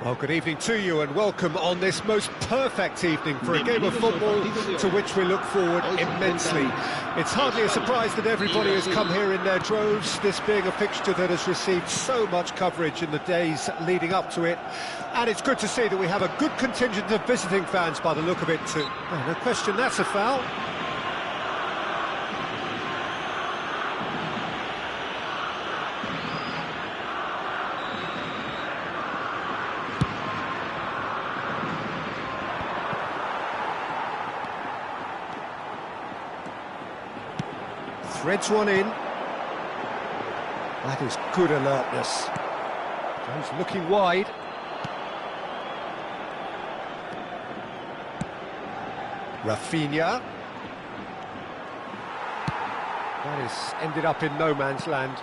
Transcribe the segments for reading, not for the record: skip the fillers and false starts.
Well, good evening to you and welcome on this most perfect evening for a game of football to which we look forward immensely. It's hardly a surprise that everybody has come here in their droves, this being a fixture that has received so much coverage in the days leading up to it. And it's good to see that we have a good contingent of visiting fans by the look of it too. Oh, no question, that's a foul. Threads one in. That is good alertness. Goes looking wide. Rafinha. That has ended up in no man's land.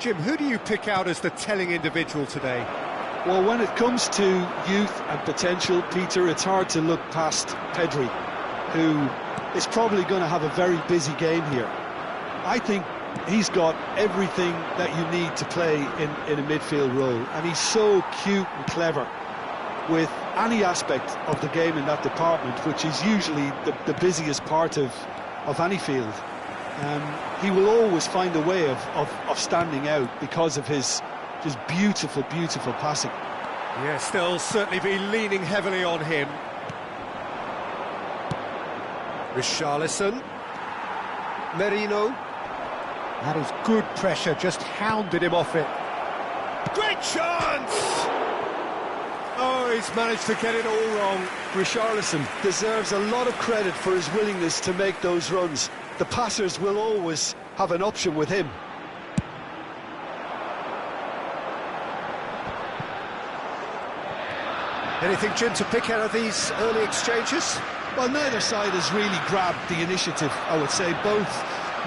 Jim, who do you pick out as the telling individual today? Well, when it comes to youth and potential, Peter, it's hard to look past Pedri, who is probably going to have a very busy game here. I think he's got everything that you need to play in a midfield role, and he's so cute and clever with any aspect of the game in that department, which is usually the busiest part of any field. He will always find a way of standing out because of his beautiful, beautiful passing. Yes, they'll certainly be leaning heavily on him. Richarlison. Merino. That is good pressure, just hounded him off it. Great chance! Oh, he's managed to get it all wrong. Richarlison deserves a lot of credit for his willingness to make those runs. The passers will always have an option with him. Anything, Jim, to pick out of these early exchanges? Well, neither side has really grabbed the initiative, I would say. Both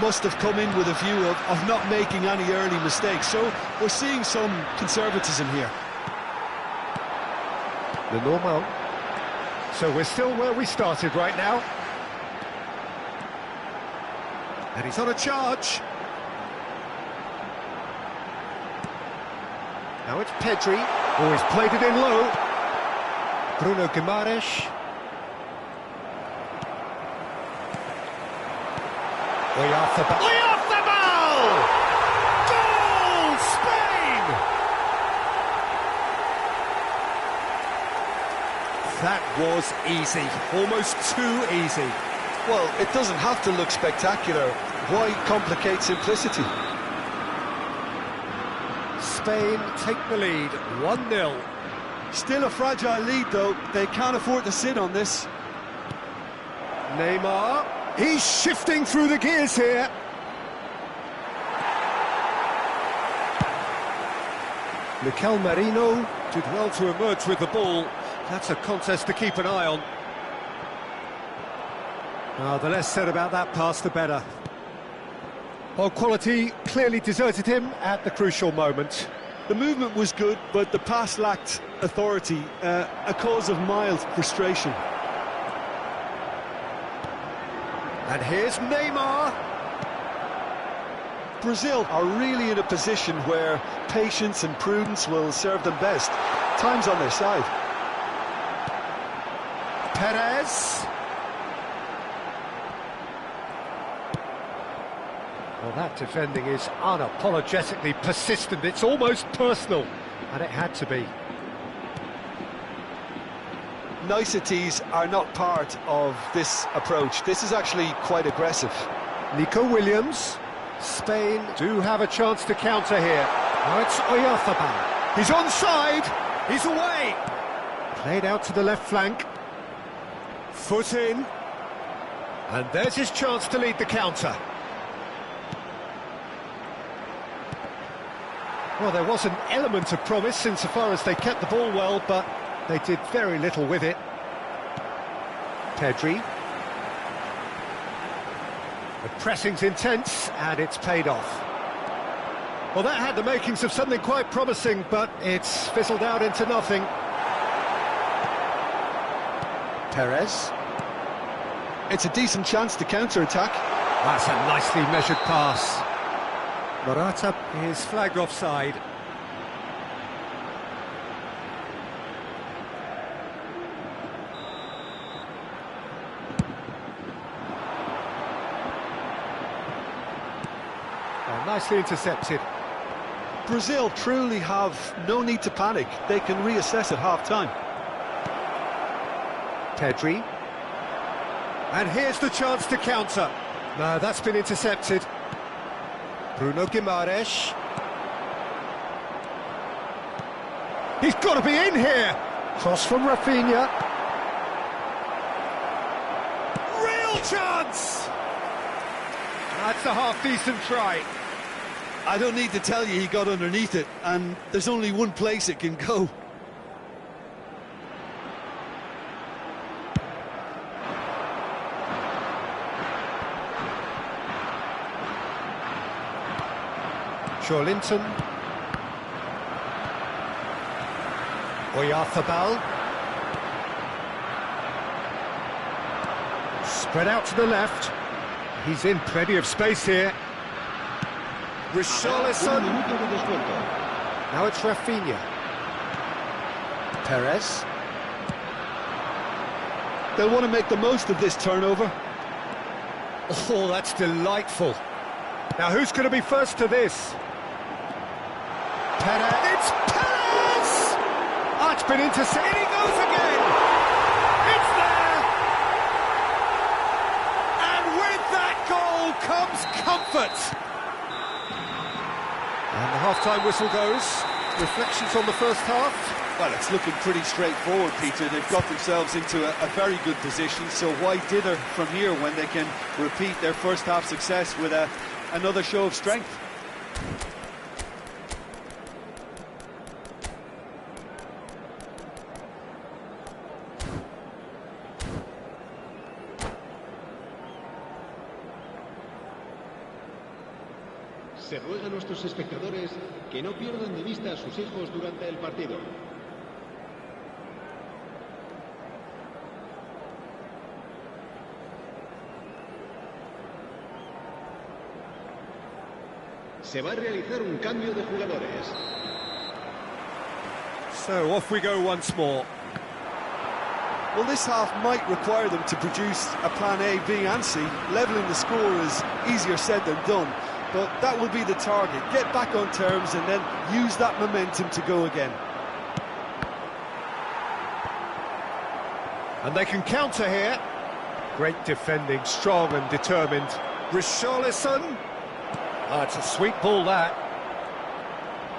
must have come in with a view of not making any early mistakes. So we're seeing some conservatism here. The normal. So we're still where we started right now. And he's on a charge. Now it's Pedri. Oh, he's played it in low. Bruno Guimaraes. Oyarzabal! Goal! Spain! That was easy, almost too easy. Well, it doesn't have to look spectacular. Why complicate simplicity? Spain take the lead, 1-0. Still a fragile lead, though. They can't afford to sit on this. Neymar. He's shifting through the gears here. Mikel Merino did well to emerge with the ball. That's a contest to keep an eye on. The less said about that pass, the better. Well, quality clearly deserted him at the crucial moment. The movement was good, but the pass lacked authority, a cause of mild frustration. And here's Neymar. Brazil are really in a position where patience and prudence will serve them best. Time's on their side. Perez. Well, Well, that defending is unapologetically persistent. It's almost personal, and it had to be. Niceties are not part of this approach. This is actually quite aggressive. Nico Williams. Spain do have a chance to counter here. Now it's Oyarzabal. He's onside. He's away. Played out to the left flank. Foot in. And there's his chance to lead the counter. Well, there was an element of promise insofar as they kept the ball well, but they did very little with it. Pedri. The pressing's intense, and it's paid off. Well, that had the makings of something quite promising, but it's fizzled out into nothing. Perez. It's a decent chance to counter-attack. That's a nicely measured pass. Morata is flagged offside. Nicely intercepted. Brazil truly have no need to panic. They can reassess at half-time. Pedri. And here's the chance to counter. No, that's been intercepted. Bruno Guimaraes. He's got to be in here. Cross from Rafinha. Real chance! That's a half-decent try. I don't need to tell you he got underneath it, and there's only one place it can go. Linton. Oyarzabal. Spread out to the left. He's in plenty of space here. Richarlison. Now it's Rafinha. Perez. They'll want to make the most of this turnover. Oh, that's delightful. Now who's going to be first to this? Perez. It's Perez! Oh, it's been intercepted. He goes again! It's there! And with that goal comes comfort! And the half-time whistle goes. Reflections on the first half? Well, it's looking pretty straightforward, Peter. They've got themselves into a very good position, so why dither from here when they can repeat their first half success with another show of strength? Se ruega a nuestros espectadores que no pierdan de vista a sus hijos durante el partido. Se va a realizar un cambio de jugadores. So off we go once more. Well, this half might require them to produce a plan A, B and C. Levelling the score is easier said than done, but that will be the target. Get back on terms and then use that momentum to go again. And they can counter here. Great defending, strong and determined. Richarlison. Oh, it's a sweet ball, that.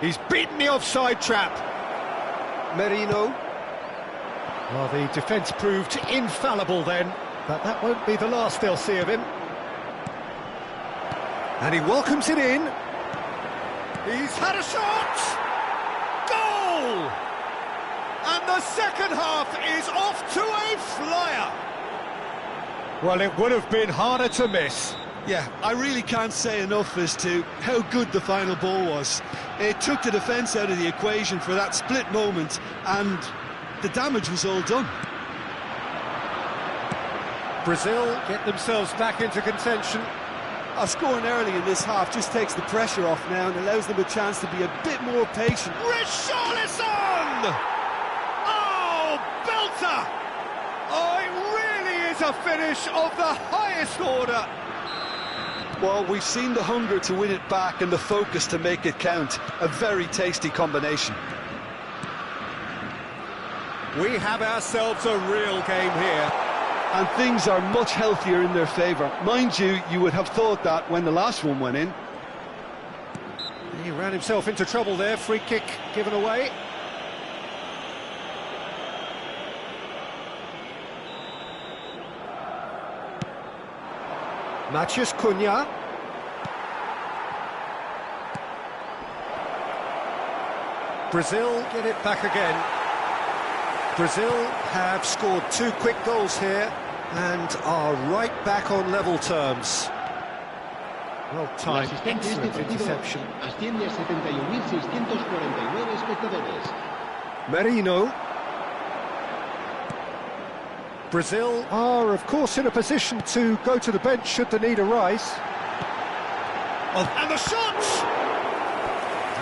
He's beaten the offside trap. Merino. Well, the defence proved infallible then, but that won't be the last they'll see of him. And he welcomes it in. He's had a shot! Goal! And the second half is off to a flyer. Well, it would have been harder to miss. Yeah, I really can't say enough as to how good the final ball was. It took the defence out of the equation for that split moment, and the damage was all done. Brazil get themselves back into contention. Scoring early in this half just takes the pressure off now and allows them a chance to be a bit more patient. Richarlison! Oh, belter! Oh, it really is a finish of the highest order. Well, we've seen the hunger to win it back and the focus to make it count. A very tasty combination. We have ourselves a real game here. And things are much healthier in their favour. Mind you, you would have thought that when the last one went in. He ran himself into trouble there. Free kick given away. Matheus Cunha. Brazil get it back again. Brazil have scored 2 quick goals here and are right back on level terms. Well timed, excellent interception. Asciende a 71.649 espectadores. Merino. Brazil are, of course, in a position to go to the bench should the need arise. Oh, and the shot!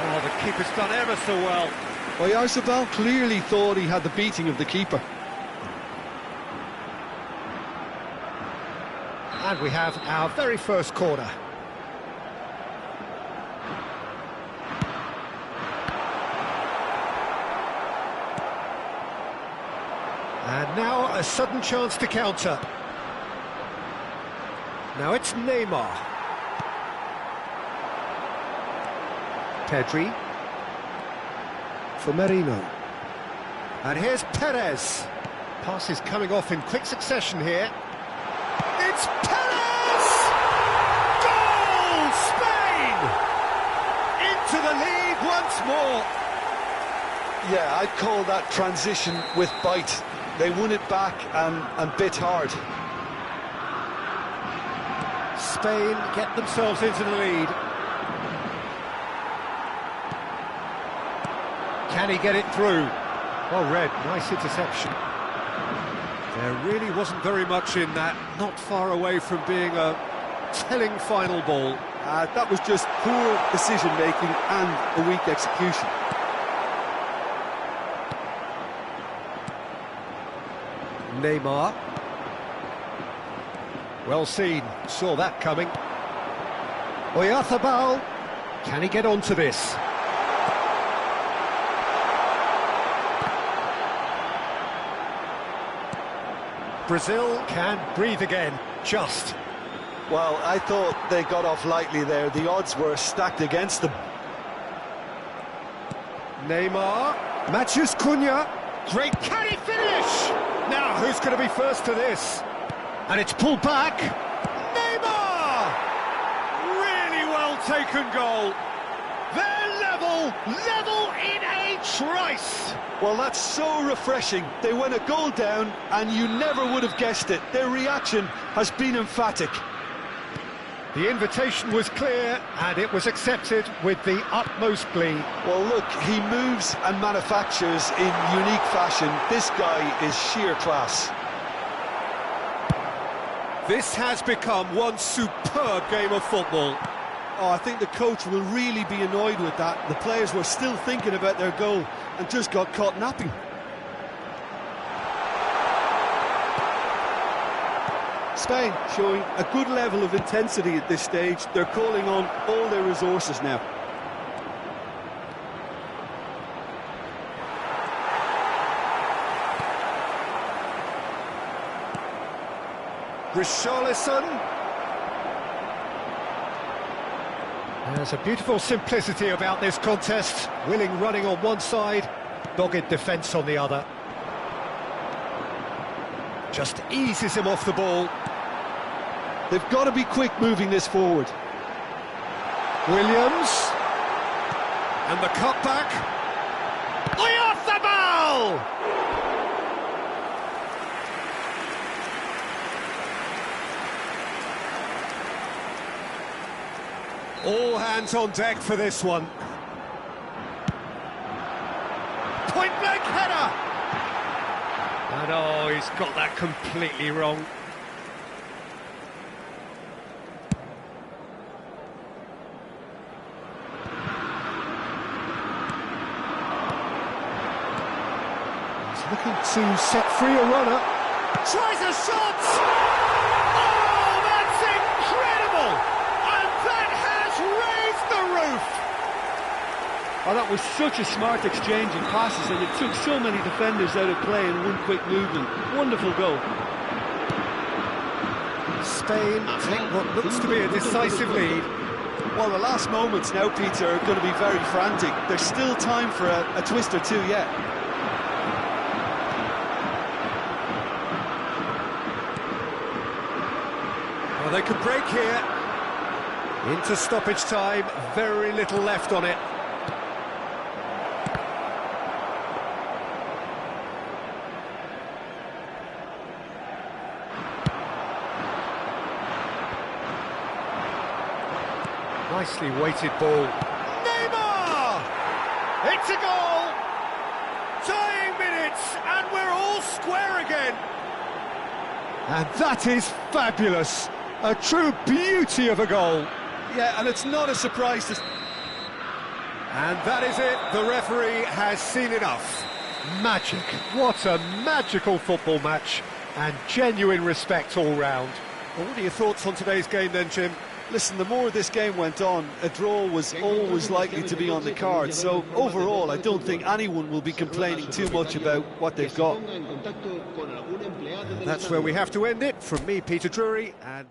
Oh, the keeper's done ever so well. Oyarzabal clearly thought he had the beating of the keeper. And we have our very first corner. And now a sudden chance to counter. Now it's Neymar. Pedri. For Merino. And here's Perez. Pass is coming off in quick succession here. It's Perez! Goal! Spain! Into the lead once more. Yeah, I'd call that transition with bite. They won it back and bit hard. Spain get themselves into the lead. Can he get it through? Well read, nice interception. There really wasn't very much in that, not far away from being a telling final ball. That was just poor decision-making and a weak execution. Neymar. Well seen, saw that coming. Oyarzabal, can he get onto this? Brazil can breathe again, just. Well, I thought they got off lightly there. The odds were stacked against them. Neymar, Matheus Cunha, great, can he finish? Now, who's going to be first to this? And it's pulled back. Neymar! Really well taken goal. They're level in a trice. Well, that's so refreshing. They went a goal down and you never would have guessed it. Their reaction has been emphatic. The invitation was clear and it was accepted with the utmost glee. Well, look, he moves and manufactures in unique fashion. This guy is sheer class. This has become one superb game of football. Oh, I think the coach will really be annoyed with that. The players were still thinking about their goal and just got caught napping. Spain showing a good level of intensity at this stage. They're calling on all their resources now. Richarlison. There's a beautiful simplicity about this contest. Willing running on one side, dogged defence on the other. Just eases him off the ball. They've got to be quick moving this forward. Williams. And the cutback. Oyarzabal! All hands on deck for this one. Point blank header! And oh, he's got that completely wrong. He's looking to set free a runner. Tries a shot! Oh, that's incredible! Oh, that was such a smart exchange of passes, and it took so many defenders out of play in one quick movement. Wonderful goal. Spain take what looks to be a decisive lead. Well, the last moments now, Peter, are going to be very frantic. There's still time for a twist or two yet. Well, they could break here. Into stoppage time, very little left on it. Nicely weighted ball. Neymar! It's a goal! Tying minutes, and we're all square again. And that is fabulous. A true beauty of a goal. Yeah, and it's not a surprise to... And that is it. The referee has seen enough. Magic. What a magical football match. And genuine respect all round. Well, what are your thoughts on today's game then, Jim? Listen, the more this game went on, a draw was always likely to be on the card. So, overall, I don't think anyone will be complaining too much about what they've got. And that's where we have to end it. From me, Peter Drury, and...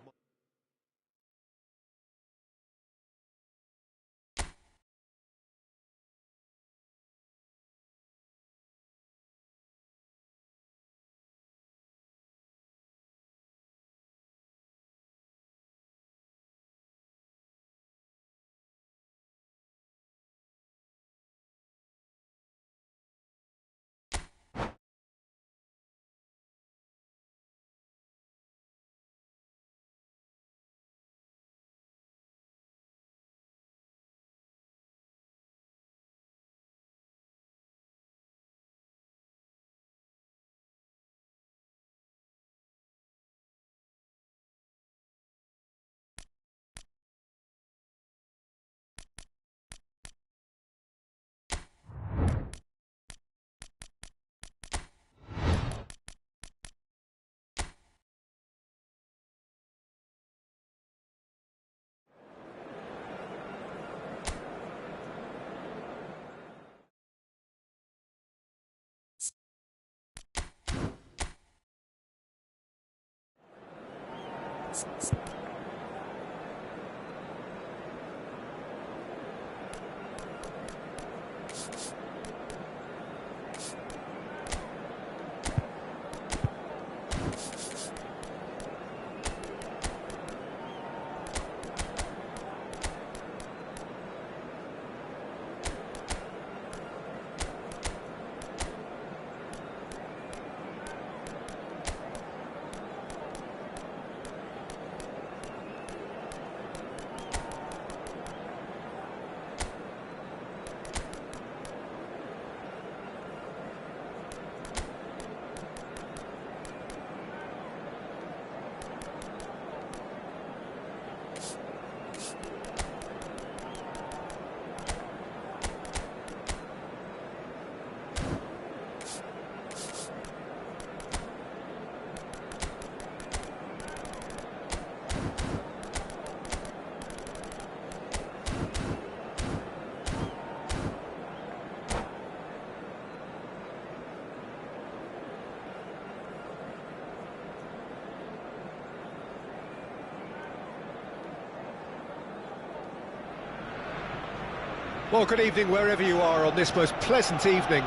Well, good evening wherever you are on this most pleasant evening.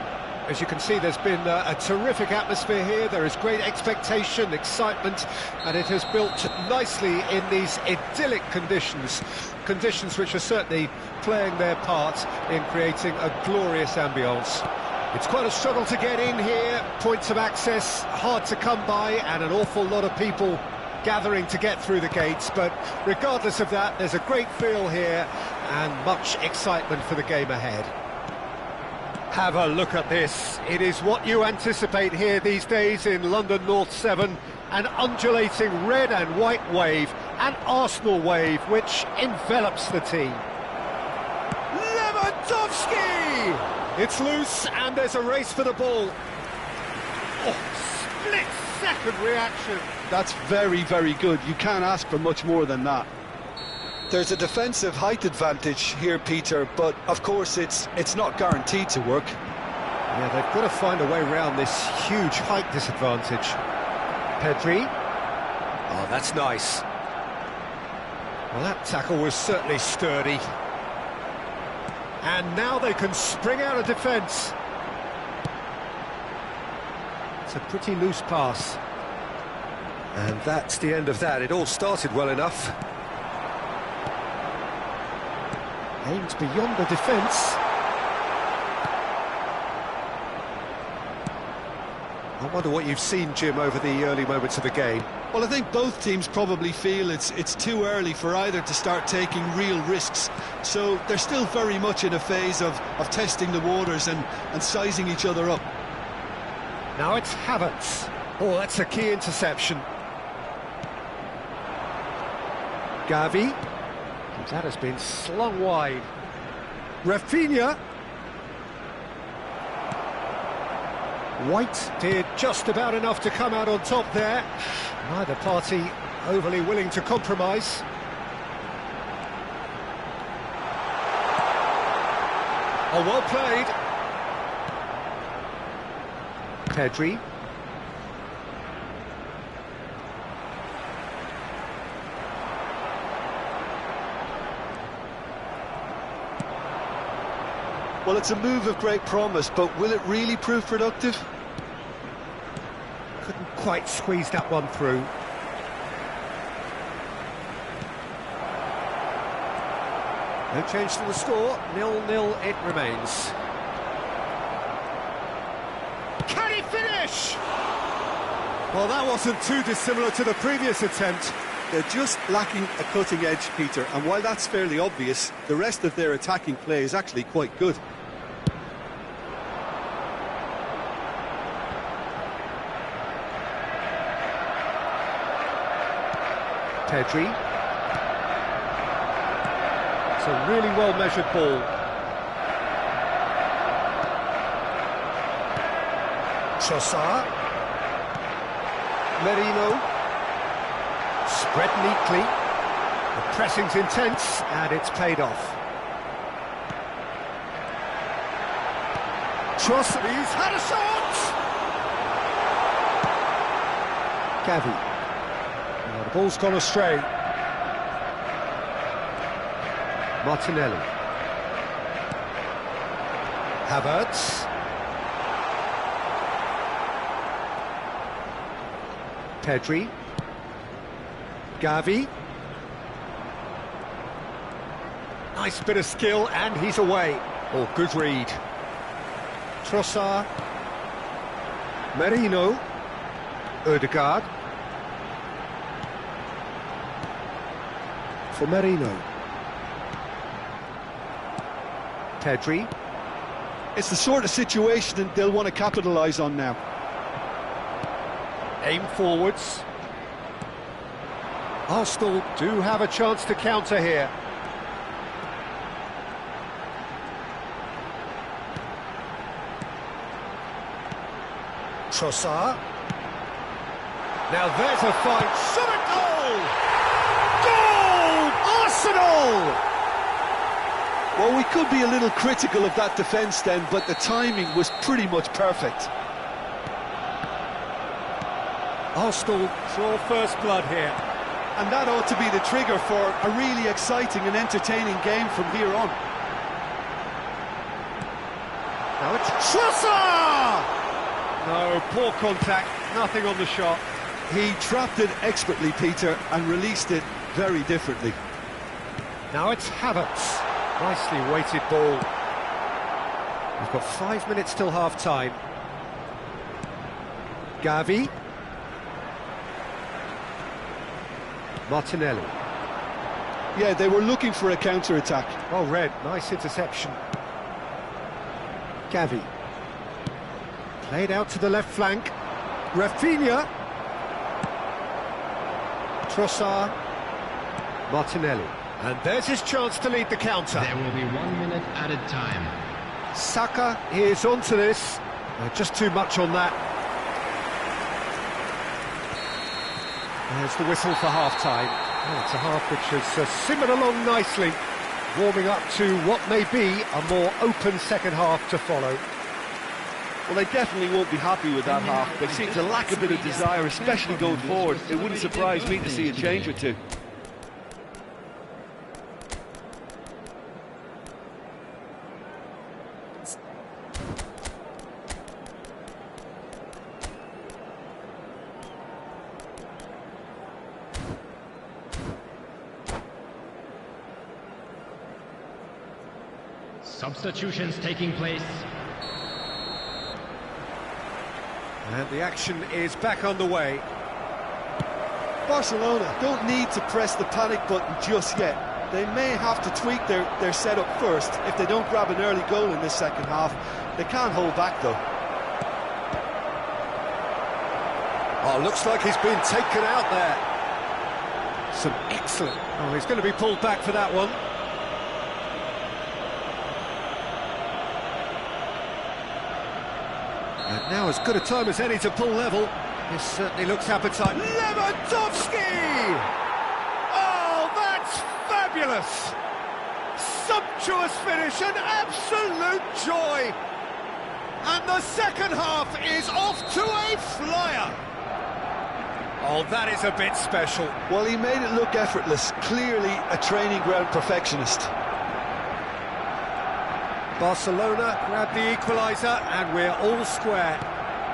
As you can see, there's been a terrific atmosphere here. There is great expectation, excitement, and it has built nicely in these idyllic conditions. Conditions which are certainly playing their part in creating a glorious ambience. It's quite a struggle to get in here, points of access hard to come by, and an awful lot of people gathering to get through the gates, but regardless of that, there's a great feel here and much excitement for the game ahead. Have a look at this. It is what you anticipate here these days in London North 7, an undulating red and white wave, an Arsenal wave which envelops the team. Lewandowski! It's loose and there's a race for the ball. Oh, split-second reaction. That's very, very good. You can't ask for much more than that. There's a defensive height advantage here, Peter, but of course it's not guaranteed to work. Yeah, they've got to find a way around this huge height disadvantage. Pedri. Oh, that's nice. Well, that tackle was certainly sturdy. And now they can spring out of defence. It's a pretty loose pass. And that's the end of that. It all started well enough. Aimed beyond the defence. I wonder what you've seen, Jim, over the early moments of the game. Well, I think both teams probably feel it's too early for either to start taking real risks. So they're still very much in a phase of testing the waters and sizing each other up. Now it's Havertz. Oh, that's a key interception. Gavi. That has been slung wide. Rafinha. White did just about enough to come out on top there. Neither party overly willing to compromise. Oh, well played. Pedri. Well, it's a move of great promise, but will it really prove productive? Couldn't quite squeeze that one through. No change to the score, 0-0 it remains. Can he finish? Well, that wasn't too dissimilar to the previous attempt. They're just lacking a cutting edge, Peter, and while that's fairly obvious, the rest of their attacking play is actually quite good. Pedri. It's a really well-measured ball. Trossard. Merino. Spread neatly. The pressing's intense, and it's paid off. Trossard, he's had a shot! Gavi. The ball's gone astray. Martinelli. Havertz. Pedri. Gavi. Nice bit of skill, and he's away. Oh, good read. Trossard. Merino. Ødegaard. For Merino. Pedri. It's the sort of situation that they'll want to capitalise on now. Aim forwards. Arsenal do have a chance to counter here. Trossard. Now there's a fight. Shot a goal! Goal! Arsenal! Well, we could be a little critical of that defence then, but the timing was pretty much perfect. Arsenal draw first blood here. And that ought to be the trigger for a really exciting and entertaining game from here on. Now it's Trossard! No, poor contact, nothing on the shot. He trapped it expertly, Peter, and released it very differently. Now it's Havertz. Nicely weighted ball. We've got 5 minutes till half-time. Gavi. Martinelli. Yeah, they were looking for a counter-attack. Well read, nice interception. Gavi. Played out to the left flank. Rafinha. Trossard. Martinelli. And there's his chance to lead the counter. There will be 1 minute added time. Saka is onto this. Just too much on that. There's the whistle for half-time. Well, it's a half which has simmered along nicely, warming up to what may be a more open second half to follow. Well, they definitely won't be happy with that half. They seem to lack a bit of desire, especially going forward. It wouldn't surprise me to see a change or two. Substitutions taking place. And the action is back underway. Barcelona don't need to press the panic button just yet. They may have to tweak their setup first if they don't grab an early goal in this second half. They can't hold back though. Oh, looks like he's been taken out there. Some excellent... Oh, he's going to be pulled back for that one. And now as good a time as any to pull level. This certainly looks appetite. Lewandowski! Oh, that's fabulous! Sumptuous finish, an absolute joy! And the second half is off to a flyer! Oh, that is a bit special. Well, he made it look effortless. Clearly a training ground perfectionist. Barcelona grab the equaliser and we're all square.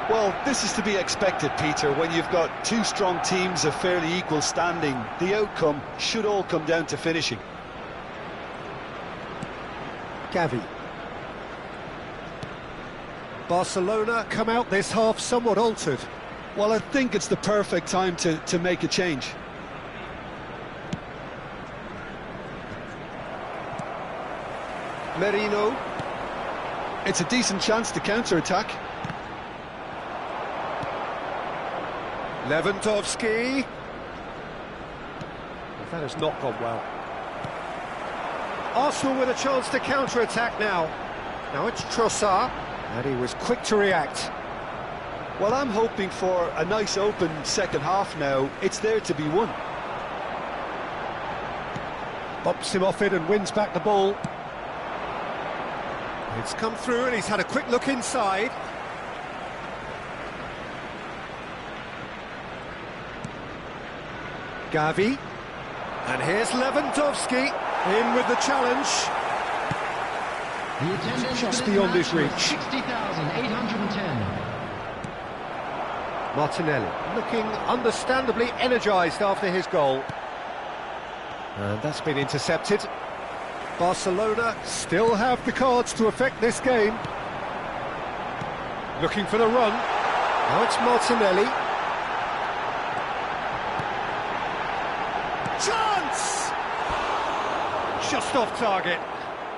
Well, this is to be expected, Peter. When you've got two strong teams of fairly equal standing, the outcome should all come down to finishing. Gavi. Barcelona come out this half somewhat altered. Well, I think it's the perfect time to make a change. Merino. It's a decent chance to counter-attack. Lewandowski. That has not gone well. Arsenal with a chance to counter-attack now. Now it's Trossard, and he was quick to react. Well, I'm hoping for a nice open second half now. It's there to be won. Bops him off it and wins back the ball. It's come through and he's had a quick look inside. Gavi. And here's Lewandowski in with the challenge. The attendance Just of this beyond his match was reach. 60,810. Martinelli looking understandably energised after his goal. And that's been intercepted. Barcelona still have the cards to affect this game. Looking for the run. Now it's Martinelli. Chance! Just off target.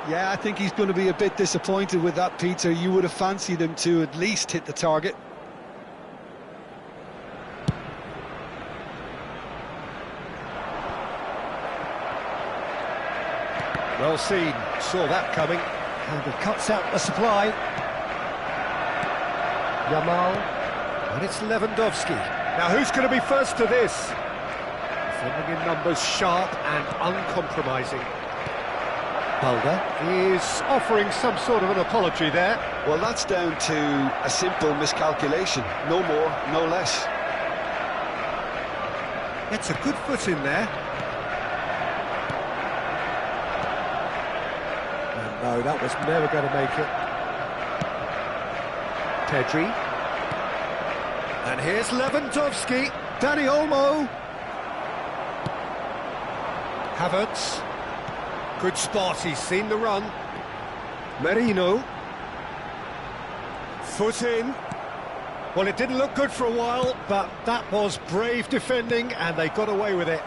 Yeah, I think he's going to be a bit disappointed with that, Peter. You would have fancied him to at least hit the target. Well seen, saw that coming, and he cuts out the supply. Yamal, and it's Lewandowski. Now who's going to be first to this? Defending in numbers, sharp and uncompromising. Balda is offering some sort of an apology there. Well, that's down to a simple miscalculation. No more, no less. Gets a good foot in there. No, that was never going to make it. Pedri. And here's Lewandowski. Dani Olmo. Havertz. Good spot, he's seen the run. Merino. Foot in. Well, it didn't look good for a while, but that was brave defending, and they got away with it.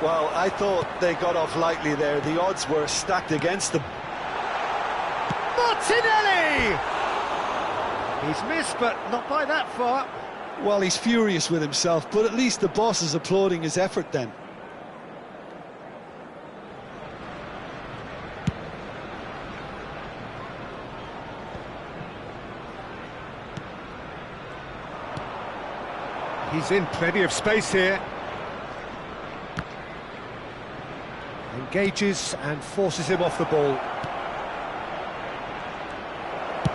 Well, I thought they got off lightly there. The odds were stacked against them. Martinelli! He's missed, but not by that far. Well, he's furious with himself, but at least the boss is applauding his effort then. He's in plenty of space here. engages and forces him off the ball.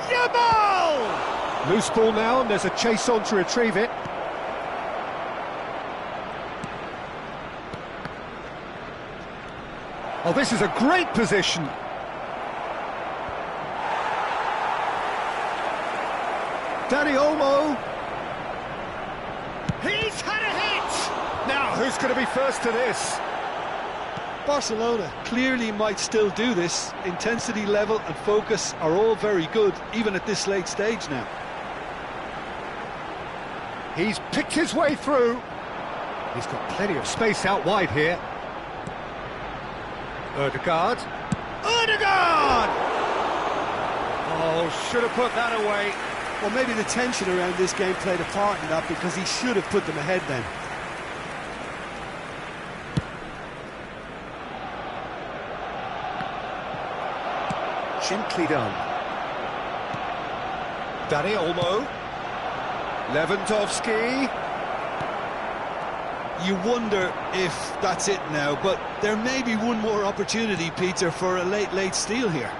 Yamal! Loose ball now, and there's a chase on to retrieve it. Oh, this is a great position. Dani Olmo. He's had a hit! Now, who's going to be first to this? Barcelona clearly might still do this. Intensity level and focus are all very good, even at this late stage now. He's picked his way through. He's got plenty of space out wide here. Ødegaard. Ødegaard! Oh, should have put that away. Well, maybe the tension around this game played a part in that, because he should have put them ahead then. Gently done. Dani Olmo. Lewandowski. You wonder if that's it now, but there may be one more opportunity, Peter, for a late steal here.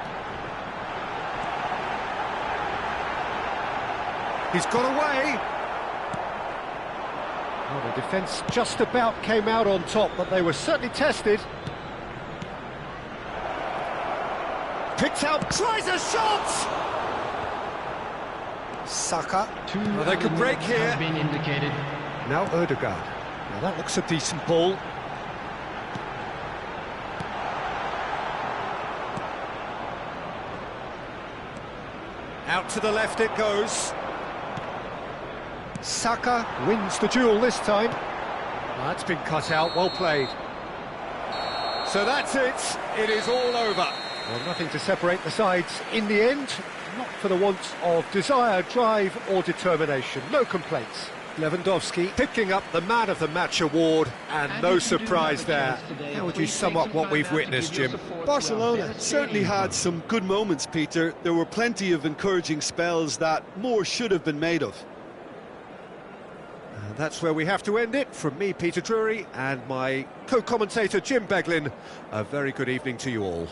He's got away. Well, the defence just about came out on top, but they were certainly tested. Picked out, tries a shot! Saka. Well, they could break here. Has been indicated. Now Ødegaard. Now that looks a decent ball. Out to the left it goes. Saka wins the duel this time. That's been cut out, well played. So that's it, it is all over. Well, nothing to separate the sides in the end, not for the want of desire, drive or determination, no complaints. Lewandowski picking up the Man of the Match award, and no surprise there. How would you sum up what we've witnessed, Jim? Barcelona certainly had some good moments, Peter. There were plenty of encouraging spells that more should have been made of. And that's where we have to end it. From me, Peter Drury, and my co-commentator, Jim Beglin, a very good evening to you all.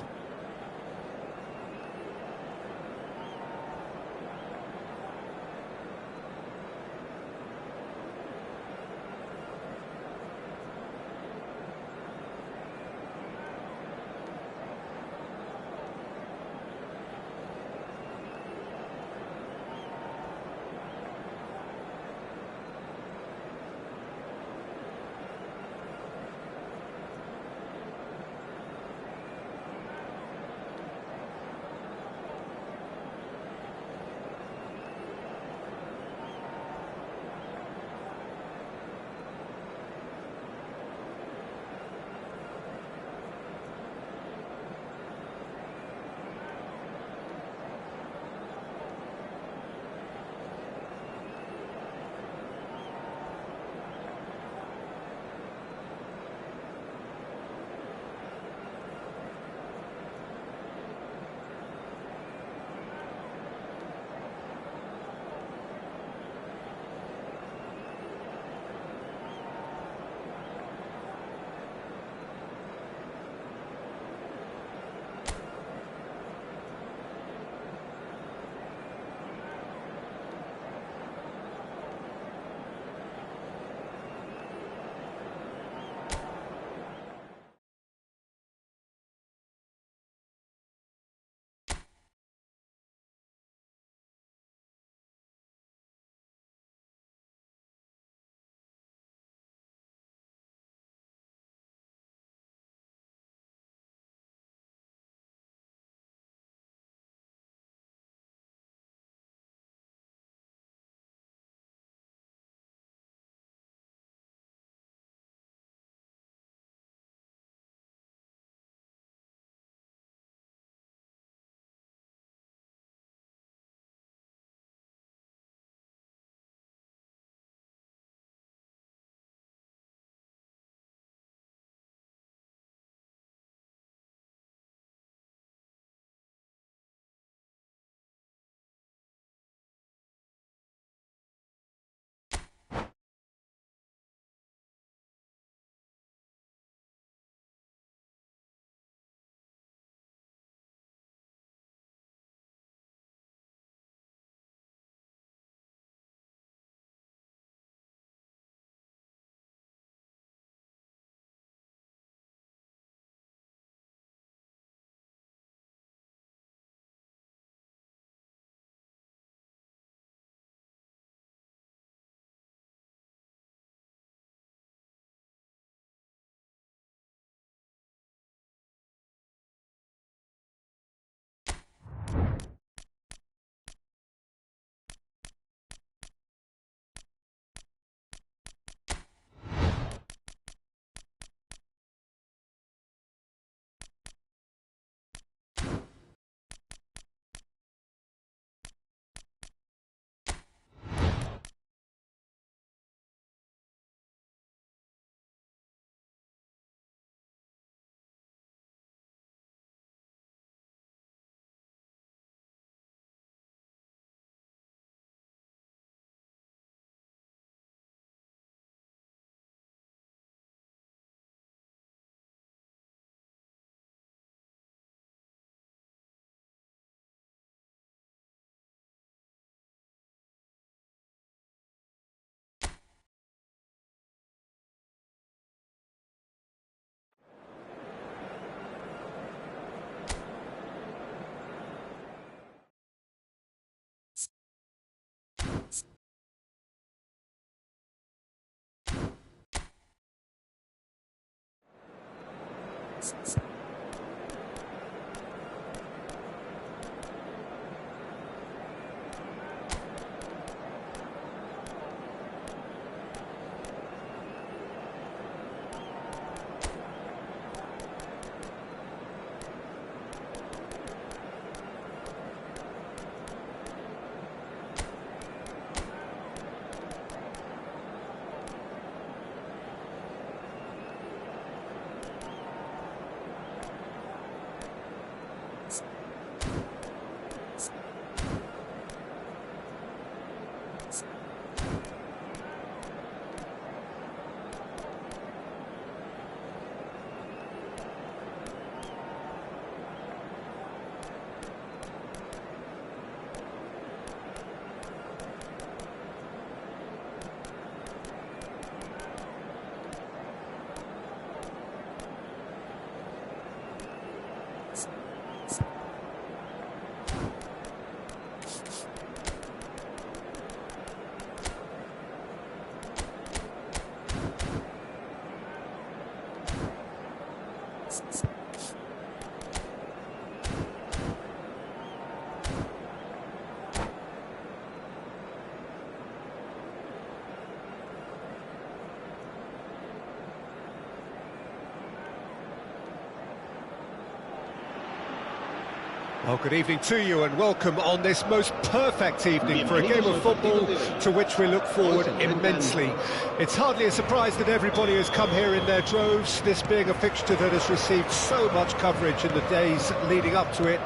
Well, good evening to you and welcome on this most perfect evening for a game of football to which we look forward immensely. It's hardly a surprise that everybody has come here in their droves, this being a fixture that has received so much coverage in the days leading up to it.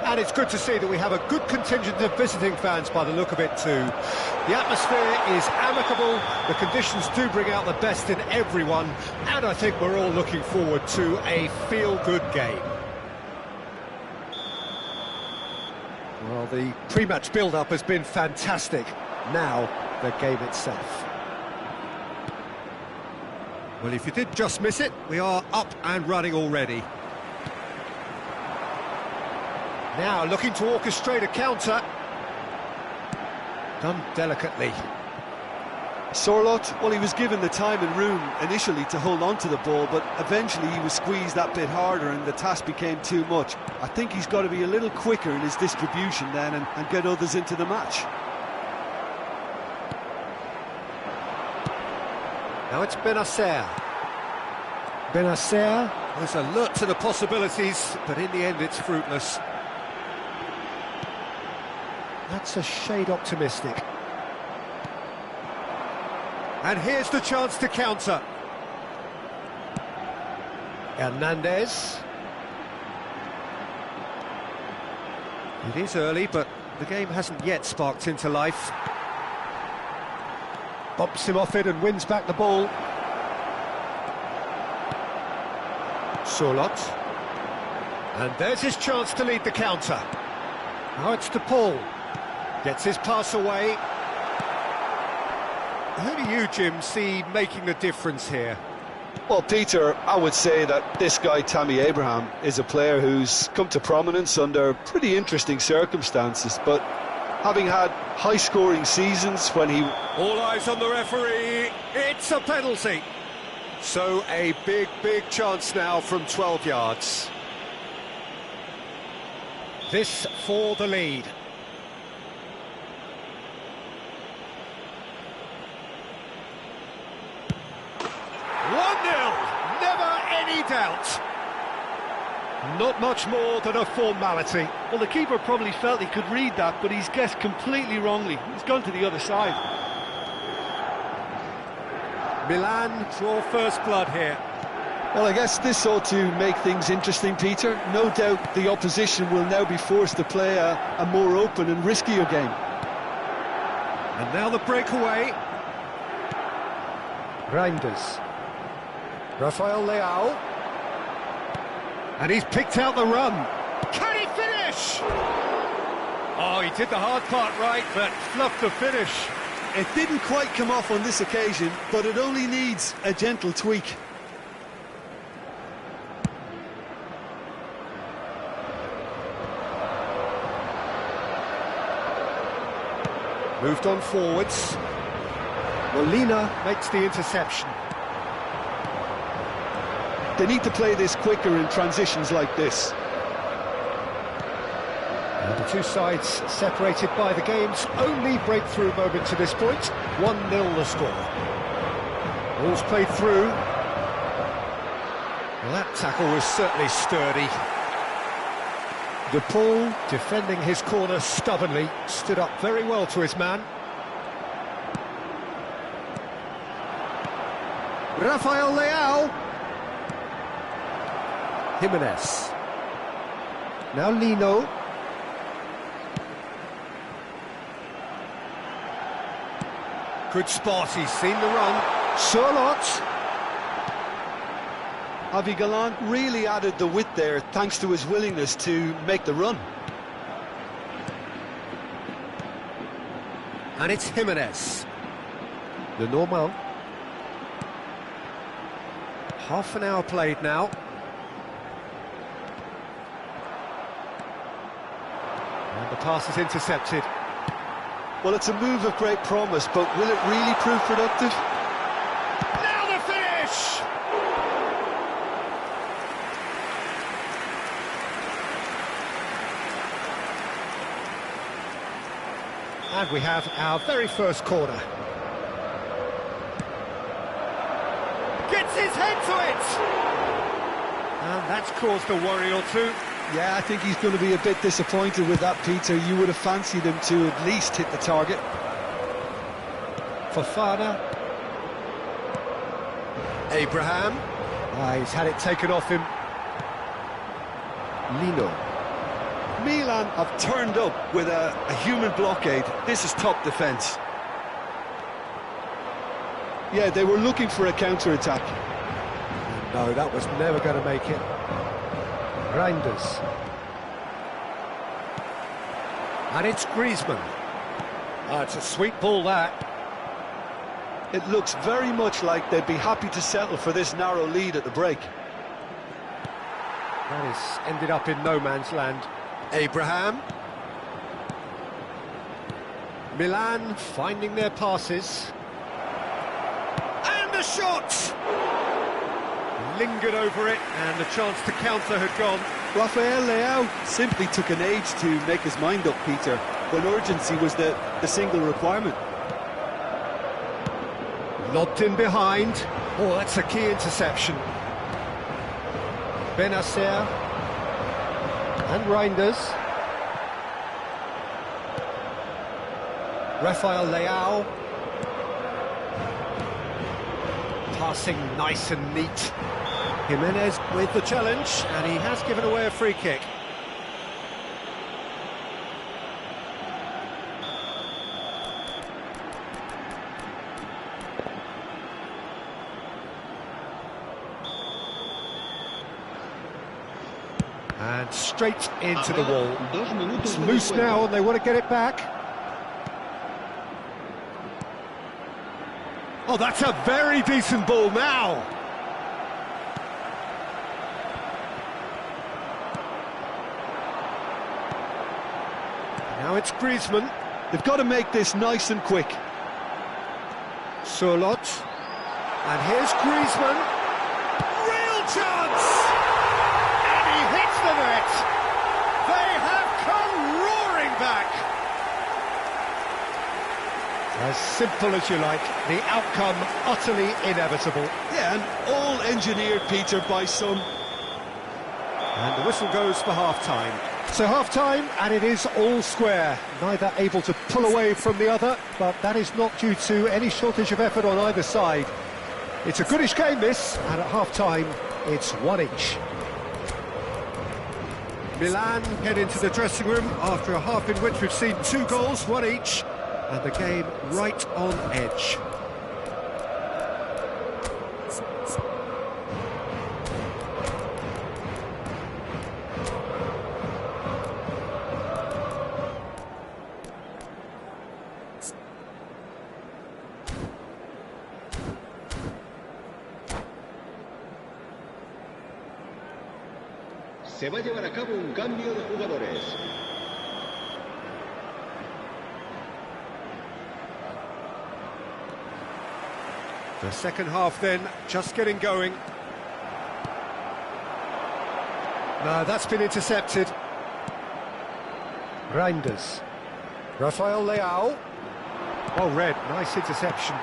And it's good to see that we have a good contingent of visiting fans by the look of it too. The atmosphere is amicable, the conditions do bring out the best in everyone, and I think we're all looking forward to a feel-good game. Well, the pre-match build-up has been fantastic. Now, the game itself. Well, if you did just miss it, we are up and running already. Now, looking to orchestrate a counter. Done delicately. Sorloth, well, he was given the time and room initially to hold on to the ball, but eventually he was squeezed that bit harder and the task became too much. I think he's got to be a little quicker in his distribution then and get others into the match. Now it's Benacer. Benacer was alert to the possibilities, but in the end it's fruitless. That's a shade optimistic. And here's the chance to counter. Hernandez. It is early, but the game hasn't yet sparked into life. Bumps him off it and wins back the ball. Sorloth. And there's his chance to lead the counter. Now it's to Paul. Gets his pass away. Who do you, Jim, see making the difference here? Well, Peter, I would say that this guy, Tammy Abraham, is a player who's come to prominence under pretty interesting circumstances, but having had high-scoring seasons when he... All eyes on the referee, it's a penalty. So a big chance now from 12 yards. This for the lead. 1-0, never any doubt. Not much more than a formality. Well, the keeper probably felt he could read that, but he's guessed completely wrongly. He's gone to the other side. Milan draw first blood here. Well, I guess this ought to make things interesting, Peter. No doubt the opposition will now be forced to play a more open and riskier game. And now the breakaway. Reinders. Rafael Leao. And he's picked out the run. Can he finish? Oh, he did the hard part right, but fluffed the finish. It didn't quite come off on this occasion, but it only needs a gentle tweak. Moved on forwards. Molina makes the interception. They need to play this quicker in transitions like this. And the two sides separated by the game's only breakthrough moment to this point. 1-0 the score. Ball's played through. Well, that tackle was certainly sturdy. De Paul, defending his corner stubbornly, stood up very well to his man. Rafael Leao. Jimenez. Now Lino. Good spot, he's seen the run. Charlotte. Avi Gallant really added the width there thanks to his willingness to make the run. And it's Jimenez. The normal. Half an hour played now. And the pass is intercepted. Well, it's a move of great promise, but will it really prove productive? Now the finish! And we have our very first corner. Gets his head to it! And that's caused a worry or two. Yeah, I think he's going to be a bit disappointed with that, Peter. You would have fancied him to at least hit the target. Fofana. Abraham. He's had it taken off him. Lino. Milan have turned up with a human blockade. This is top defence. Yeah, they were looking for a counter-attack. No, that was never going to make it. Reinders. And it's Griezmann. Oh, it's a sweet ball, that. It looks very much like they'd be happy to settle for this narrow lead at the break. That has ended up in no man's land. Abraham. Milan finding their passes. And the shot! Lingered over it, and the chance to counter had gone. Rafael Leao simply took an age to make his mind up, Peter, when urgency was the single requirement. Lobbed in behind. Oh, that's a key interception. Benacer. And Reinders. Rafael Leao. Passing nice and neat. Jimenez with the challenge, and he has given away a free kick. And straight into the wall. It's loose now, and they want to get it back. Oh, that's a very decent ball now. Now it's Griezmann. They've got to make this nice and quick. Charlotte. And here's Griezmann. Real chance! And he hits the net. They have come roaring back. As simple as you like, the outcome utterly inevitable. Yeah, and all engineered, Peter, by some. And the whistle goes for half-time. So half-time, and it is all square. Neither able to pull away from the other, but that is not due to any shortage of effort on either side. It's a goodish game, this, and at half-time, it's one each. Milan head into the dressing room after a half in which we've seen 2 goals, one each, and the game right on edge. Se va a llevar a cabo un cambio de jugadores. The second half then, just getting going. No, that's been intercepted. Reinders. Rafael Leao. Well read, nice interception.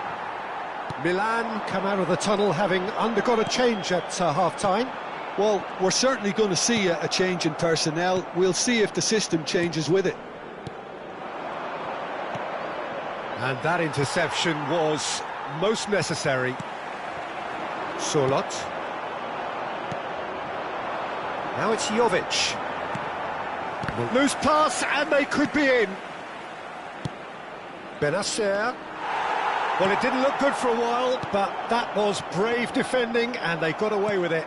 Milan come out of the tunnel having undergone a change at half-time. Well, we're certainly going to see a change in personnel. We'll see if the system changes with it. And that interception was most necessary. Solot. Now it's Jovic. Loose pass, and they could be in. Benacer. Well, it didn't look good for a while, but that was brave defending, and they got away with it.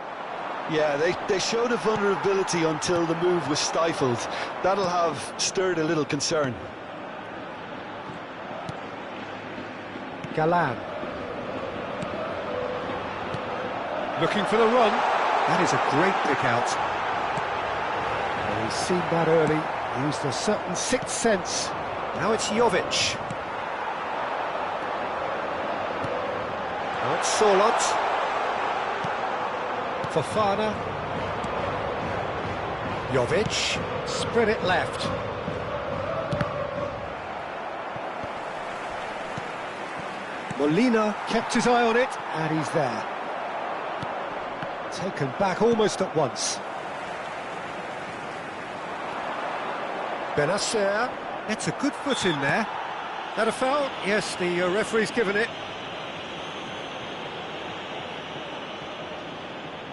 Yeah, they showed a vulnerability until the move was stifled. That'll have stirred a little concern. Galan. Looking for the run. That is a great pick out. Well, he's seen that early. Used a certain sixth sense. Now it's Jovic. Now it's Solot. Fofana. Jovic. Spread it left. Molina kept his eye on it, and he's there. Taken back almost at once. Benacer. It's a good foot in there. That a foul? Yes, the referee's given it.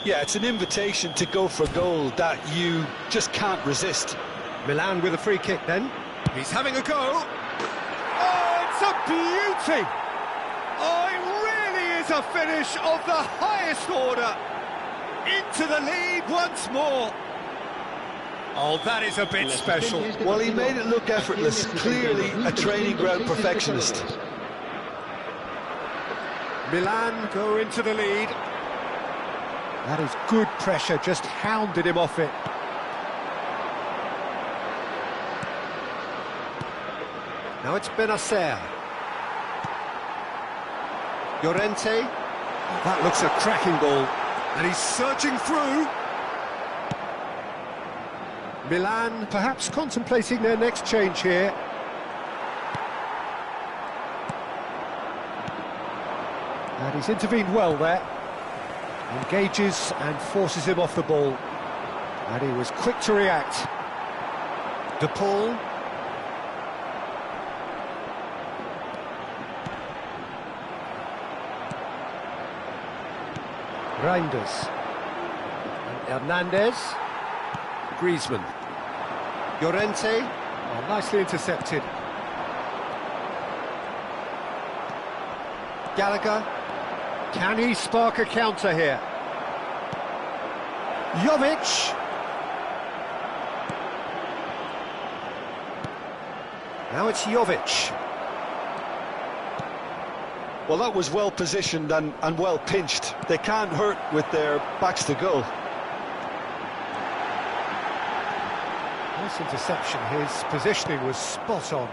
Yeah, it's an invitation to go for goal that you just can't resist. Milan with a free kick then. He's having a go. Oh, it's a beauty! Oh, it really is a finish of the highest order. Into the lead once more. Oh, that is a bit special. Well, he made it look effortless. Clearly a training ground perfectionist. Milan go into the lead. That is good pressure, just hounded him off it. Now it's Benacer. Llorente. Oh, that looks a cracking ball. And he's surging through. Milan perhaps contemplating their next change here. And he's intervened well there. Engages and forces him off the ball. And he was quick to react. De Paul. Reinders. And Hernandez. Griezmann. Llorente. Oh, nicely intercepted. Gallagher. Can he spark a counter here? Jovic. Now it's Jovic. Well, that was well positioned and well pinched. They can't hurt with their backs to goal. Nice interception. His positioning was spot on.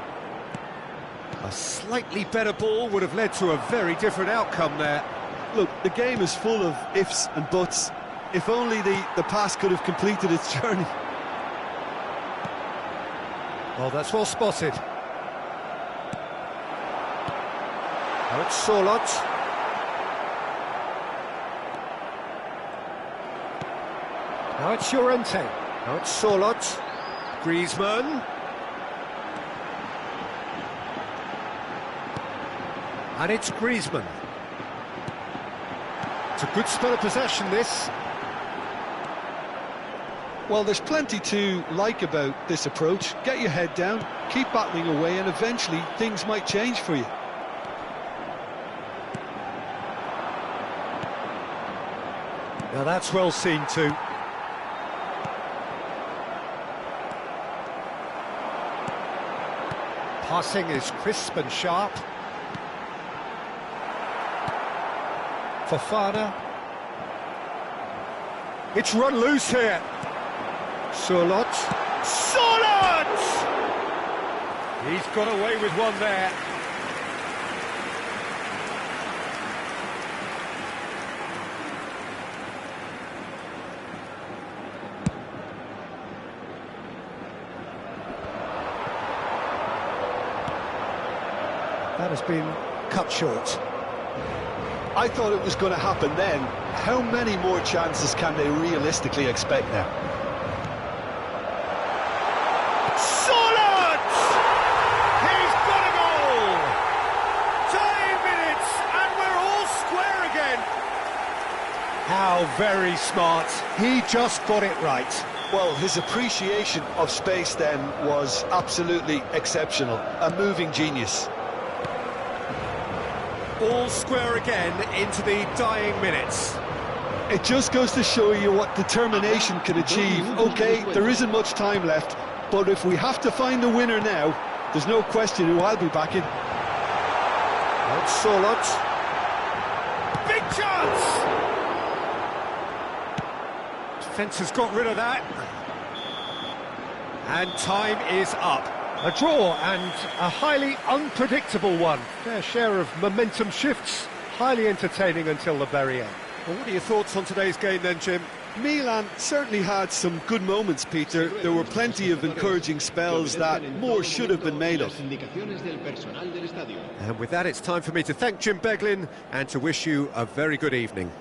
A slightly better ball would have led to a very different outcome there. Look, the game is full of ifs and buts. If only the pass could have completed its journey. Well, that's well spotted. Now it's Solot. Now it's Llorente. Now it's Solot. Griezmann. And it's Griezmann. It's a good spell of possession, this. Well, there's plenty to like about this approach. Get your head down, keep battling away, and eventually things might change for you. Now that's well seen too. Passing is crisp and sharp. Fofana. It's run loose here. Solot. Solot! He's got away with one there. has been cut short. I thought it was going to happen then. How many more chances can they realistically expect now? Solid! He's got a goal! Tying minutes, and we're all square again. How very smart. He just got it right. Well, his appreciation of space then was absolutely exceptional. A moving genius. All square again into the dying minutes. It just goes to show you what determination can achieve. OK, there isn't much time left, but if we have to find the winner now, there's no question who I'll be backing. That's Solot. Big chance! Defence has got rid of that. And time is up. A draw and a highly unpredictable one. Fair share of momentum shifts. Highly entertaining until the very end. Well, what are your thoughts on today's game then, Jim? Milan certainly had some good moments, Peter. There were plenty of encouraging spells that more should have been made of. And with that, it's time for me to thank Jim Beglin and to wish you a very good evening.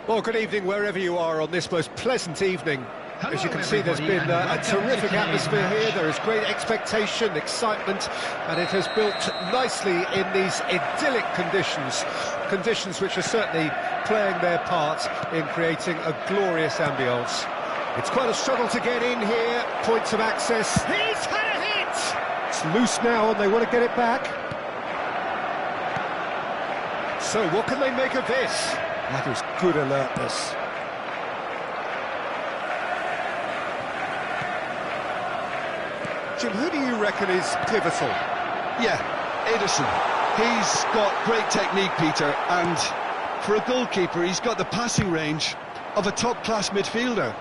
Well, good evening wherever you are on this most pleasant evening. As you can see, there's been a terrific atmosphere here. There is great expectation, excitement, and it has built nicely in these idyllic conditions. Conditions which are certainly playing their part in creating a glorious ambience. It's quite a struggle to get in here. Points of access. He's had a hit! It's loose now and they want to get it back. So what can they make of this? That is good alertness. Jim, who do you reckon is pivotal? Yeah, Ederson. He's got great technique, Peter, and for a goalkeeper, he's got the passing range of a top-class midfielder.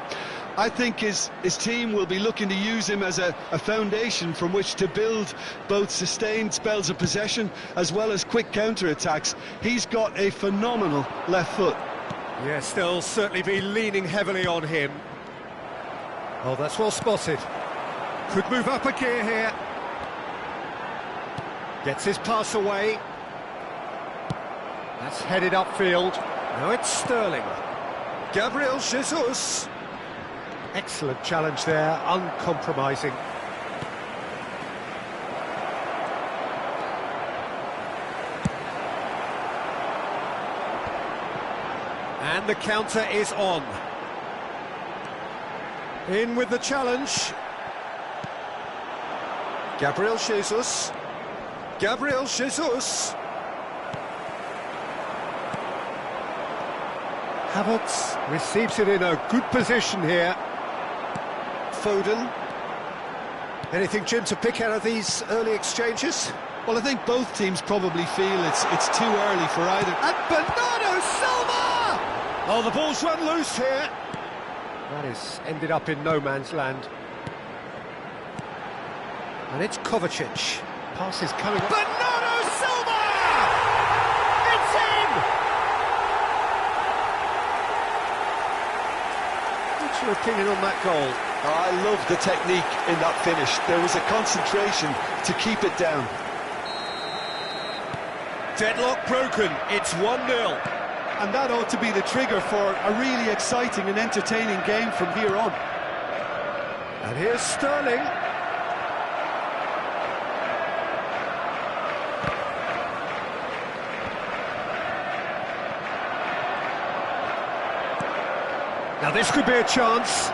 I think his team will be looking to use him as a foundation from which to build both sustained spells of possession as well as quick counter-attacks. He's got a phenomenal left foot. Yes, they'll certainly be leaning heavily on him. Oh, that's well spotted. Could move up a gear here. Gets his pass away. That's headed upfield. Now it's Sterling. Gabriel Jesus. Excellent challenge there, uncompromising. And the counter is on. In with the challenge. Gabriel Jesus. Gabriel Jesus. Havertz receives it in a good position here. Foden. Anything, Jim, to pick out of these early exchanges? Well, I think both teams probably feel it's too early for either. And Bernardo Silva! Oh, the ball's run loose here. That is ended up in no man's land. And it's Kovacic. Pass is coming. Bernardo Silva! It's in! What's your opinion on that goal? I love the technique in that finish. There was a concentration to keep it down. Deadlock broken. It's 1-0. And that ought to be the trigger for a really exciting and entertaining game from here on. And here's Sterling. Now this could be a chance.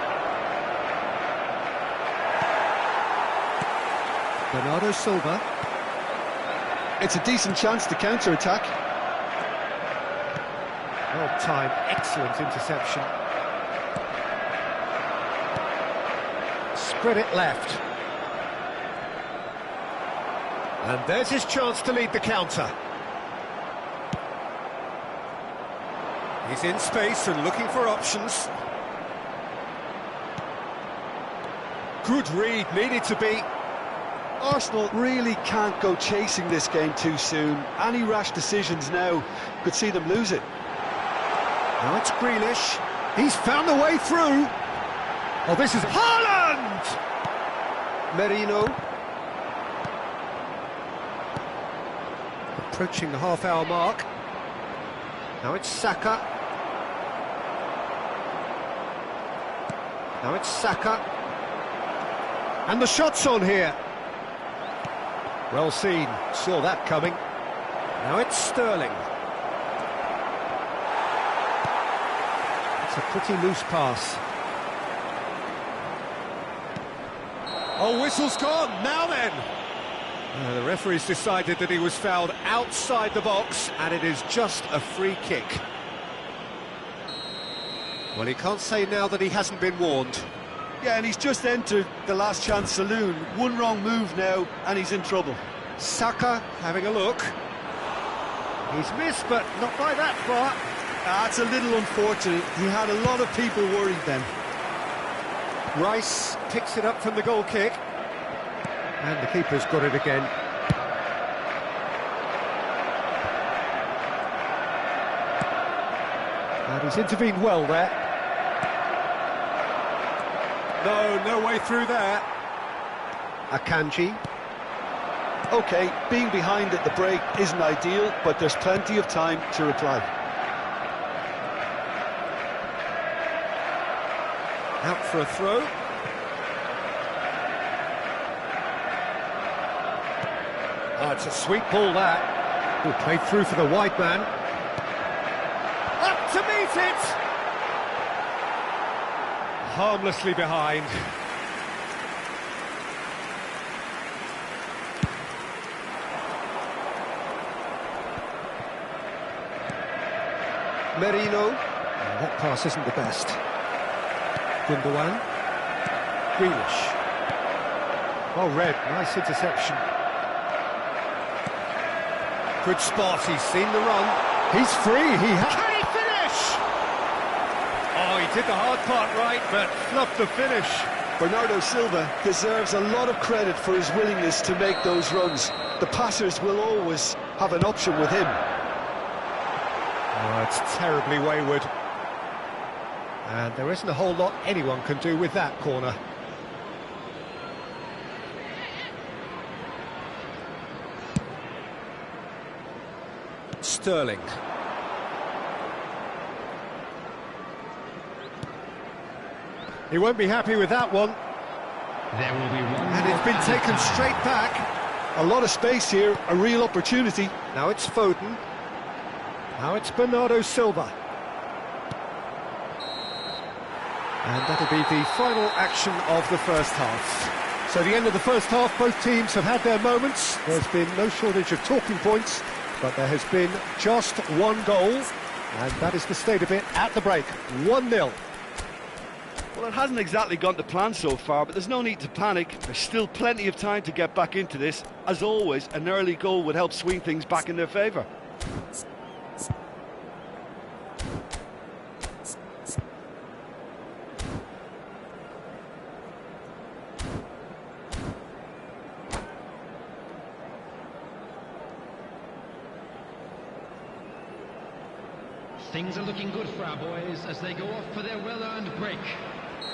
Bernardo Silva. It's a decent chance to counter-attack. Well timed, excellent interception. Spread it left. And there's his chance to lead the counter. He's in space and looking for options. Good read, needed to be. Arsenal really can't go chasing this game too soon. Any rash decisions now could see them lose it. Now it's Grealish. He's found a way through. Oh, this is Haaland! Merino. Approaching the half-hour mark. Now it's Saka. Now it's Saka. And the shot's on here. Well seen, saw that coming. Now it's Sterling. It's a pretty loose pass. Oh, whistle's gone, now then! The referee's decided that he was fouled outside the box, and it is just a free kick. Well, he can't say now that he hasn't been warned. Yeah, and he's just entered the last chance saloon. One wrong move now, and he's in trouble. Saka having a look. He's missed, but not by that far. That's a little unfortunate. He had a lot of people worried then. Rice picks it up from the goal kick. And the keeper's got it again. And he's intervened well there. No way through there. Akanji. OK, being behind at the break isn't ideal, but there's plenty of time to reply. Out for a throw. Oh, it's a sweet ball, that. Ooh, played through for the wide man. Up to meet it! Harmlessly behind. Merino. Oh, that pass isn't the best. Gundogan. Grealish. Well read, nice interception. Good spot, he's seen the run. He's free, Can he finish? Oh, he did the hard part right, but fluffed the finish. Bernardo Silva deserves a lot of credit for his willingness to make those runs. The passers will always have an option with him. Oh, it's terribly wayward. And there isn't a whole lot anyone can do with that corner. Sterling. He won't be happy with that one. There will be one. And it's been taken straight back. A lot of space here, a real opportunity. Now it's Foden. Now it's Bernardo Silva. And that'll be the final action of the first half. So the end of the first half, both teams have had their moments. There's been no shortage of talking points, but there has been just one goal, and that is the state of it at the break. 1-0. Well, it hasn't exactly gone to plan so far, but there's no need to panic. There's still plenty of time to get back into this. As always, an early goal would help swing things back in their favour. Things are looking good for our boys as they go off for their well-earned break.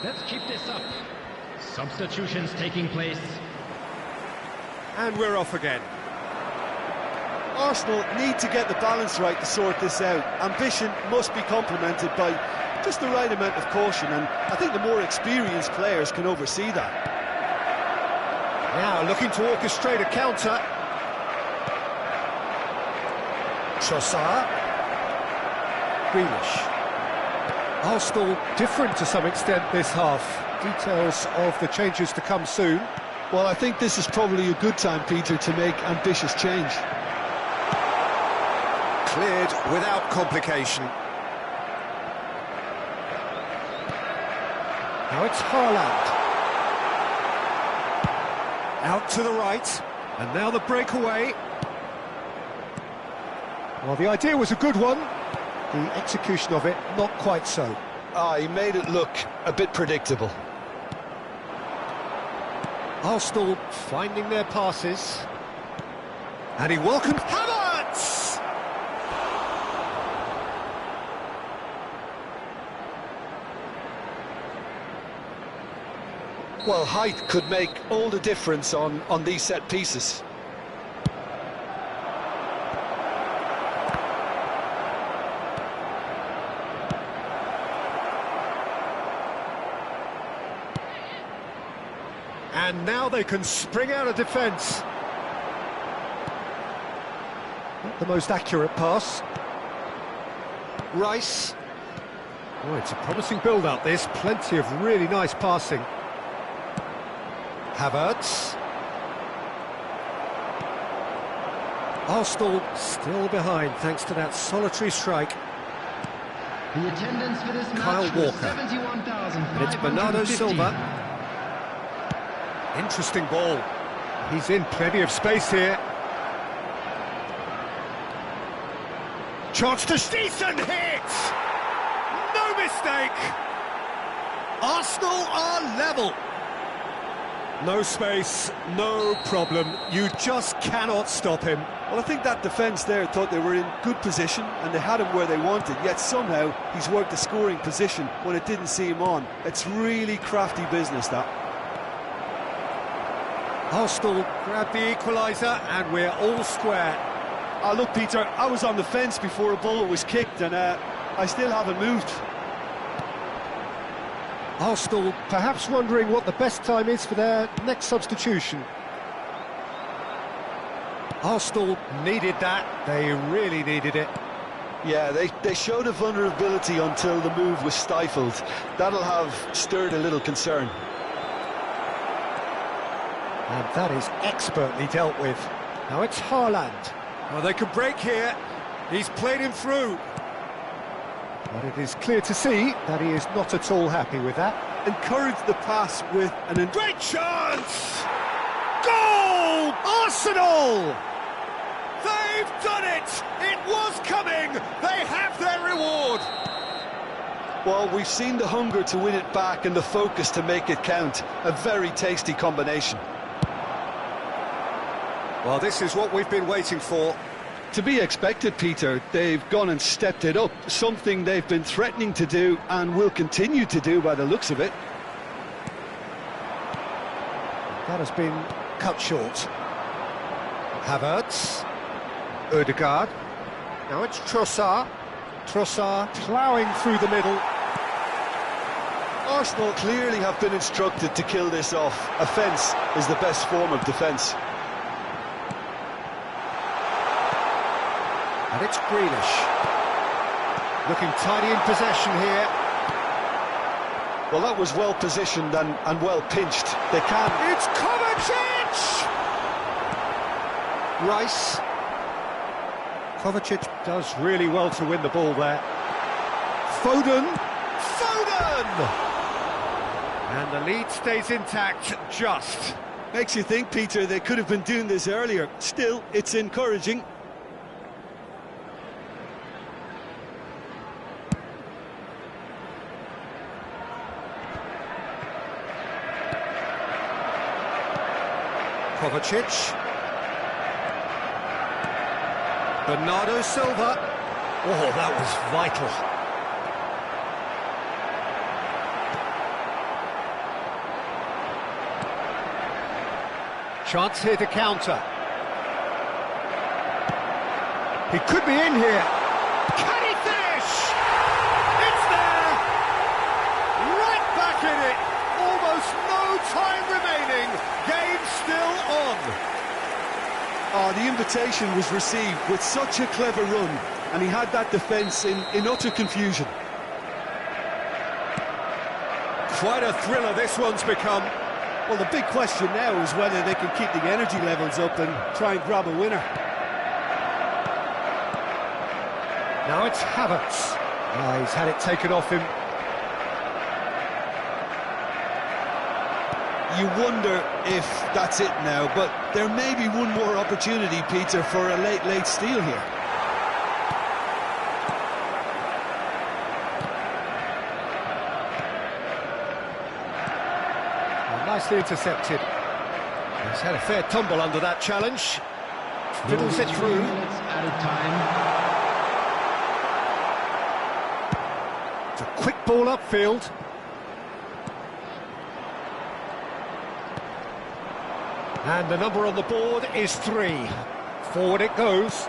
Let's keep this up. Substitutions taking place. And we're off again. Arsenal need to get the balance right to sort this out. Ambition must be complemented by just the right amount of caution, and I think the more experienced players can oversee that. Now looking to orchestrate a counter. Trossard. Grealish. Arsenal different to some extent this half. Details of the changes to come soon. Well, I think this is probably a good time, Peter, to make ambitious change. Cleared without complication. Now it's Haaland. Out to the right. And now the breakaway. Well, the idea was a good one. The execution of it, not quite so. He made it look a bit predictable. Arsenal finding their passes. And he welcomes Havertz! Well, height could make all the difference on these set pieces. And now they can spring out of defence. Not the most accurate pass. Rice. Oh, it's a promising build-up, this. Plenty of really nice passing. Havertz. Arsenal still behind thanks to that solitary strike. The attendance for this Kyle match was Walker. 71,550. And it's Bernardo Silva. Interesting ball. He's in plenty of space here. Chance to decent hit! No mistake! Arsenal are level. No space, no problem. You just cannot stop him. Well, I think that defence there thought they were in good position and they had him where they wanted, yet somehow he's worked the scoring position when it didn't see him on. It's really crafty business, that. Arsenal grab the equaliser and we're all square. Look, Peter, I was on the fence before a bullet was kicked and I still haven't moved. Arsenal perhaps wondering what the best time is for their next substitution. Arsenal needed that, they really needed it. Yeah, they showed a vulnerability until the move was stifled. That'll have stirred a little concern. And that is expertly dealt with. Now it's Haaland. Oh, they can break here. He's played him through. But it is clear to see that he is not at all happy with that. Encouraged the pass with an... Great chance! Goal! Arsenal! They've done it! It was coming! They have their reward! Well, we've seen the hunger to win it back and the focus to make it count. A very tasty combination. Well, this is what we've been waiting for. To be expected, Peter. They've gone and stepped it up, something they've been threatening to do and will continue to do by the looks of it. That has been cut short. Havertz. Odegaard. Now it's Trossard. Trossard ploughing through the middle. Arsenal clearly have been instructed to kill this off. Offence is the best form of defence. And it's Grealish. Looking tidy in possession here. Well, that was well positioned and well pinched. They can. It's Kovacic! Rice. Kovacic does really well to win the ball there. Foden. Foden! And the lead stays intact, just. Makes you think, Peter, they could have been doing this earlier. Still, it's encouraging. Kovacic. Bernardo Silva. Oh, that was vital. Chance here to counter. He could be in here. Can he finish? It's there! Right back in it. Almost no time remaining. Game still on. Oh, the invitation was received with such a clever run, and he had that defence in utter confusion. Quite a thriller this one's become. Well, the big question now is whether they can keep the energy levels up and try and grab a winner. Now it's Havertz. He's had it taken off him. You wonder if that's it now, but there may be one more opportunity, Peter, for a late steal here. Nicely intercepted. He's had a fair tumble under that challenge. Fiddles it through. Added time. It's a quick ball upfield. And the number on the board is 3. Forward it goes.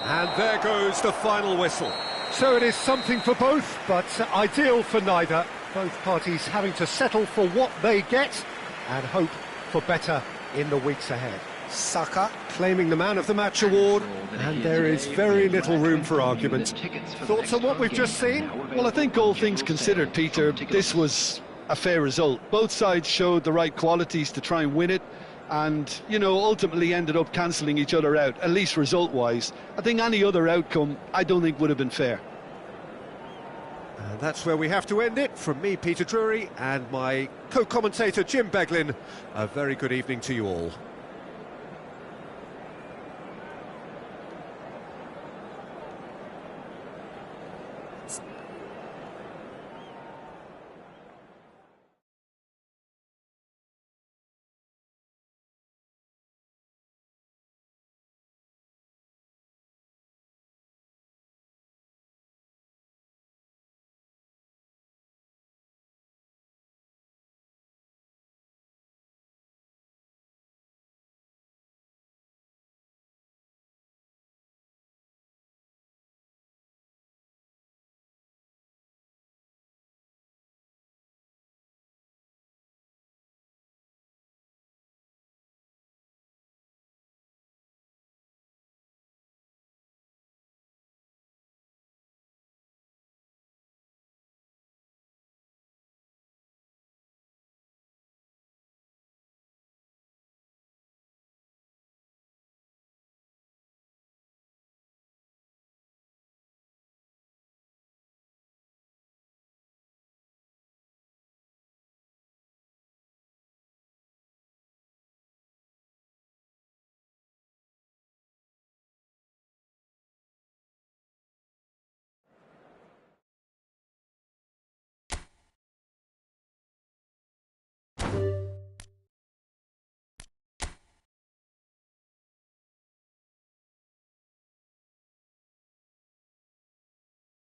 And there goes the final whistle. So it is something for both, but ideal for neither. Both parties having to settle for what they get and hope for better in the weeks ahead. Saka claiming the Man of the Match award, and there is very little room for argument. Thoughts on what we've just seen? Well, I think all things considered, Peter, this was a fair result. Both sides showed the right qualities to try and win it, and, you know, ultimately ended up cancelling each other out, at least result-wise. I think any other outcome, I don't think would have been fair. And that's where we have to end it. From me, Peter Drury, and my co-commentator, Jim Beglin, a very good evening to you all.